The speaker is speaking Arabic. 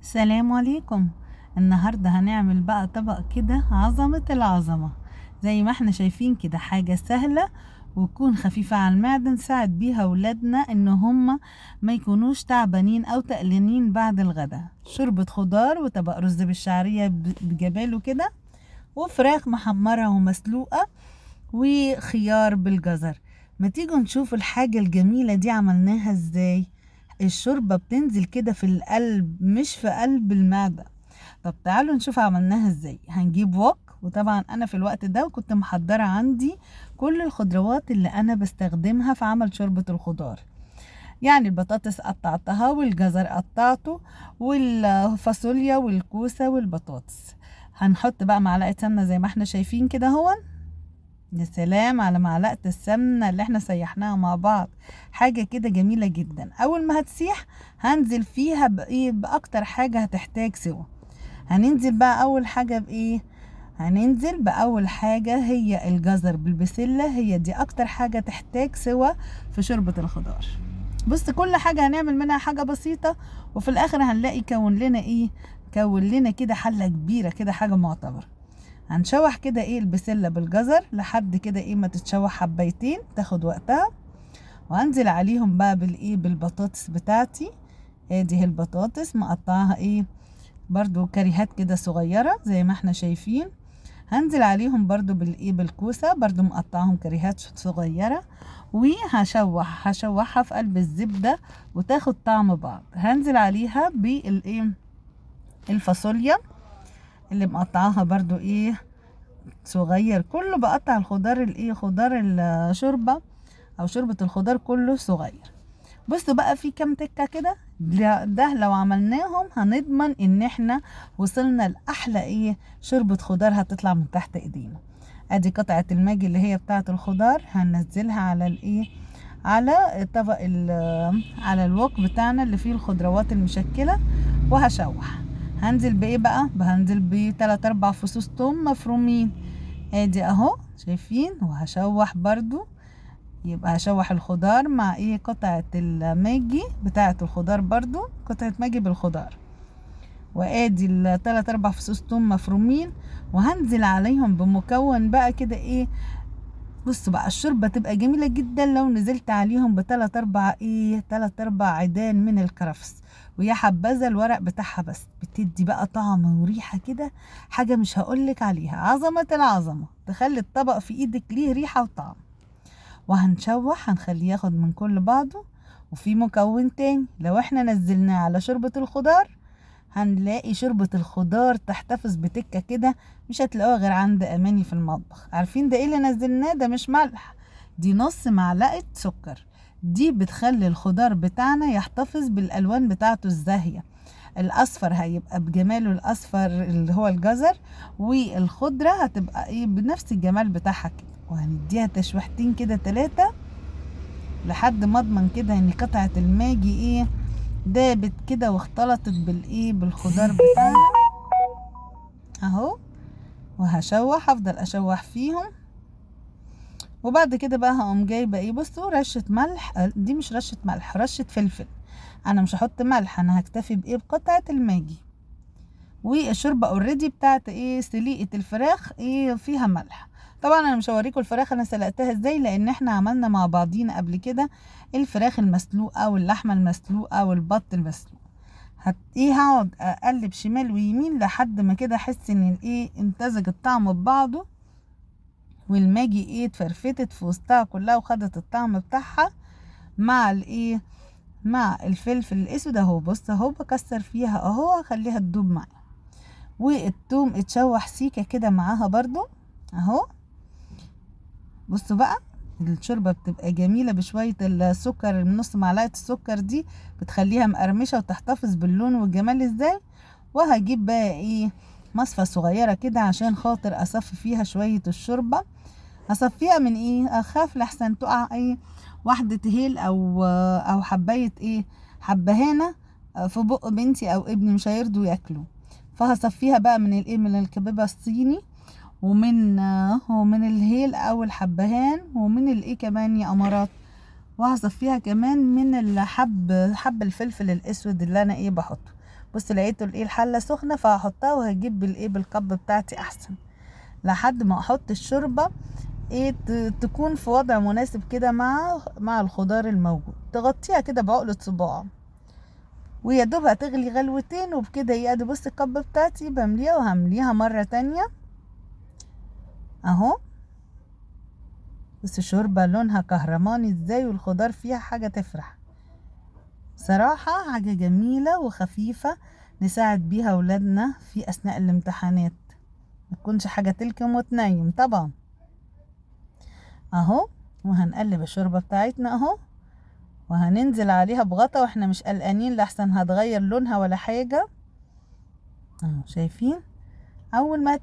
السلام عليكم. النهاردة هنعمل بقى طبق كده عظمة العظمة. زي ما احنا شايفين كده، حاجة سهلة وتكون خفيفة على المعدة، نساعد بيها ولادنا ان هم ما يكونوش تعبانين او تقلانين بعد الغداء. شوربة خضار وطبق رز بالشعرية بجباله كده، وفراخ محمرة ومسلوقة، وخيار بالجزر. ما تيجوا نشوف الحاجة الجميلة دي عملناها ازاي. الشوربة بتنزل كده في القلب مش في قلب المعدة. طب تعالوا نشوف عملناها ازاي. هنجيب وok، وطبعا انا في الوقت ده كنت محضرة عندي كل الخضروات اللي انا بستخدمها في عمل شوربة الخضار. يعني البطاطس قطعتها، والجزر قطعته، والفاصوليا والكوسة والبطاطس. هنحط بقى معلقة سمنة زي ما احنا شايفين كده هون. يا سلام على معلقة السمنة اللي احنا سيحناها مع بعض، حاجة كده جميلة جدا. اول ما هتسيح هنزل فيها باكتر حاجة هتحتاج سوا. هننزل بقى اول حاجة بايه؟ هننزل باول حاجة هي الجزر بالبسلة، هي دي اكتر حاجة تحتاج سوا في شوربة الخضار. بص، كل حاجة هنعمل منها حاجة بسيطة، وفي الاخر هنلاقي كون لنا ايه؟ كون لنا كده حلة كبيرة كده، حاجة معتبرة. هنشوح كده البسلة بالجزر لحد كده ما تتشوح حبيتين، تاخد وقتها. وهنزل عليهم بقى بالبطاطس بتاعتي. ادي هي البطاطس مقطعها برضو كريهات كده صغيرة زي ما احنا شايفين. هنزل عليهم برضو بالكوسة، برضو مقطعهم كريهات صغيرة. هشوحها في قلب الزبدة وتاخد طعم بعض. هنزل عليها الفاصوليا اللي مقطعاها برضو صغير. كله بقطع الخضار خضار الشوربة او شوربة الخضار كله صغير. بصوا بقى في كام تكة كده، ده لو عملناهم هنضمن ان احنا وصلنا لاحلى شوربة خضار هتطلع من تحت ايدينا. ادي قطعة الماجي اللي هي بتاعة الخضار، هننزلها على على طبق على الوك بتاعنا اللي فيه الخضروات المشكلة، وهشوح. هنزل بقى هنزل بثلاث اربع فصوص توم مفرومين. ادي اهو شايفين. وهشوح برضو، يبقى هشوح الخضار مع قطعة الماجي بتاعة الخضار، برضو قطعة ماجي بالخضار. وادي الثلاث اربع فصوص توم مفرومين، وهنزل عليهم بمكون بقى كده بصوا بقى، الشوربة تبقى جميلة جدا لو نزلت عليهم بثلاث اربع ثلاث اربع عيدان من الكرفس. ويا حبذا الورق بتاعها، بس بتدي بقى طعم وريحة كده، حاجة مش هقولك عليها. عظمة العظمة، تخلي الطبق في ايدك ليه ريحة وطعم. وهنشوح، هنخليه ياخد من كل بعضه. وفي مكون تاني لو احنا نزلناه على شوربة الخضار، هنلاقي شوربة الخضار تحتفظ بتكة كده مش هتلاقوها غير عند اماني في المطبخ. عارفين ده اللي نزلناه؟ ده مش ملح، دي نص معلقة سكر. دي بتخلي الخضار بتاعنا يحتفظ بالالوان بتاعته الزاهية. الاصفر هيبقى بجماله الاصفر اللي هو الجزر، والخضرة هتبقى بنفس الجمال بتاعها كده. وهنديها تشويحتين كده 3 لحد ما اضمن كده ان قطعة الماجي دابت كده واختلطت بالخضار بتاعنا اهو. وهشوح، افضل اشوح فيهم. وبعد كده بقى هقوم جايبه بصوا رشة ملح. دي مش رشة ملح، رشة فلفل. انا مش هحط ملح، انا هكتفي بقطعة الماجي. والشوربه اوريدي بتاعت سليقه الفراخ فيها ملح. طبعا انا مش هوريكم الفراخ انا سلقتها ازاي، لان احنا عملنا مع بعضينا قبل كده الفراخ المسلوقه واللحمه المسلوقه والبط المسلوق. هقعد اقلب شمال ويمين لحد ما كده احس ان امتزج الطعم ببعضه، والماجي اتفرفتت في وسطها كلها وخدت الطعم بتاعها مع مع الفلفل الاسود اهو. بص اهو بكسر فيها اهو، اخليها تدوب معايا. والثوم اتشوح سيكة كده معاها برضو اهو. بصوا بقى، الشوربة بتبقى جميلة بشوية السكر، من نص معلقة السكر دي بتخليها مقرمشة وتحتفظ باللون والجمال ازاي. وهجيب بقى مصفى صغيرة كده عشان خاطر اصفي فيها شوية الشوربة. هصفيها من اخاف لحسن تقع واحدة هيل او حباية حبهانة في بق بنتي او ابني، مش هيرضوا ياكلوا. فهصفيها بقى من الكبابة الصيني، ومن الهيل او الحبهان، ومن كمان يا امارات. وهصفيها كمان من حب الفلفل الاسود اللي انا بحطه. بص لقيته الايه الحله سخنه، فهحطها وهجيب بالايه بالكب بتاعتي احسن، لحد ما احط الشوربه ايه تكون في وضع مناسب كده مع الخضار الموجود. تغطيها كده بعقله صباع، ويا دوب هتغلي غلوتين، وبكده ايه ادي بص الكب بتاعتي بمليها، وهمليها مره تانية اهو. بس الشوربه لونها كهرماني ازاي، والخضار فيها حاجه تفرح صراحه، حاجه جميله وخفيفه نساعد بيها ولادنا في اثناء الامتحانات، ما تكونش حاجه تلكم وتنيم طبعا اهو. وهنقلب الشوربه بتاعتنا اهو، وهننزل عليها بغطا واحنا مش قلقانين لحسن هتغير لونها ولا حاجه اهو. شايفين اول ما